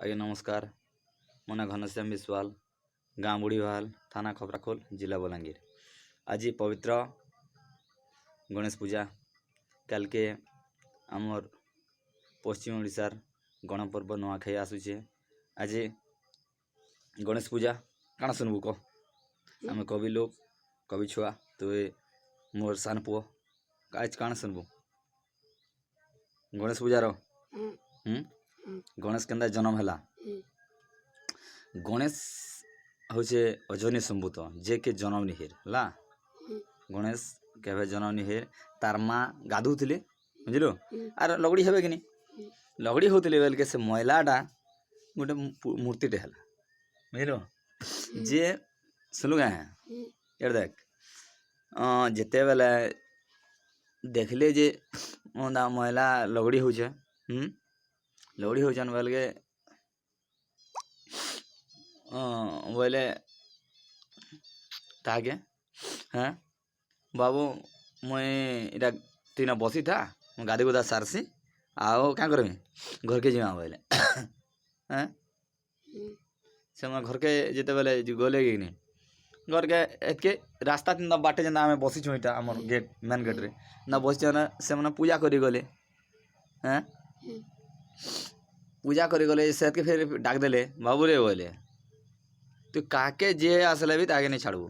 ଆଜ୍ଞା ନମସ୍କାର। ମୋ ନାଁ ଘନଶ୍ୟାମ ବିଶ୍ୱାଳ, ଗାଁ ବୁଢ଼ୀଭାଲ, ଥାନା ଖପରାଖୋଲ, ଜିଲ୍ଲା ବଲାଙ୍ଗୀର। ଆଜି ପବିତ୍ର ଗଣେଶ ପୂଜା। କାଲକେ ଆମର୍ ପଶ୍ଚିମ ଓଡ଼ିଶାର ଗଣପର୍ବ ନୂଆଖାଇ ଆସୁଛେ। ଆଜି ଗଣେଶ ପୂଜା କାଣା ଶୁଣିବୁ କହ? ଆମେ କବି ଲୋକ, କବି ଛୁଆ, ତୁଇ ମୋର୍ ସାନ ପୁଅ, ଆଜି କାଣା ଶୁଣିବୁ? ଗଣେଶ ପୂଜାର ଗଣେଶ କେନ୍ତା ଜନ୍ମ ହେଲା? ଗଣେଶ ହଉଛେ ଅଜନୀ ସମ୍ଭୂତ, ଯେ କେ ଜନ୍ମ ନି ହେର୍ ହେଲା। ଗଣେଶ କେବେ ଜନ୍ମ ନି ହେର୍, ତାର୍ ମା ଗାଧୁଥିଲେ, ବୁଝିଲୁ, ଆର୍ ଲଗଡ଼ି ହେବେ କି ନି, ଲଗଡ଼ି ହଉଥିଲେ ବେଲକେ ସେ ମଇଲାଟା ଗୋଟେ ମୂର୍ତ୍ତିଟେ ହେଲା, ବୁଝିଲୁ। ଯେ ଶୁଣିଲୁ କାଁ ଏଇଟା ଦେଖ, ଯେତେବେଲେ ଦେଖିଲେ ଯେ ମହିଳା ଲଗଡ଼ି ହଉଛେ, ଲଗଡ଼ି ହଉଛନ୍ ବେଲକେ ବୋଇଲେ ତାହାକେ ବାବୁ ମୁଇଁ ଇଟା ତିନେ ବସିଥା, ମୁଁ ଗାଧି ଗୁଧା ସାରସି, ଆଉ କାଁ କରମି ଘରକେ ଯିମା ବୋଇଲେ ସେମାନେ ଘରକେ ଯେତେବେଲେ ଗଲେ କିନି, ଘରକେ ଏତ୍କେ ରାସ୍ତା ତିନ ବାଟେ ଯେନ୍ତା ଆମେ ବସିଛୁଁ, ଇଟା ଆମର୍ ଗେଟ୍ ମେନ୍ ଗେଟ୍ରେ ନା ବସିଛନ୍, ସେମାନେ ପୂଜା କରି ଗଲେ। ପୂଜା କରି ଗଲେ, ସେତ୍କେ ଫେର୍ ଡାକ୍ ଦେଲେ, ବାବୁରେ ବୋଇଲେ ତୁ କାକେ ଯିଏ ଆସିଲେ ବି ତାକେ ନେଇ ଛାଡ଼ବୁ,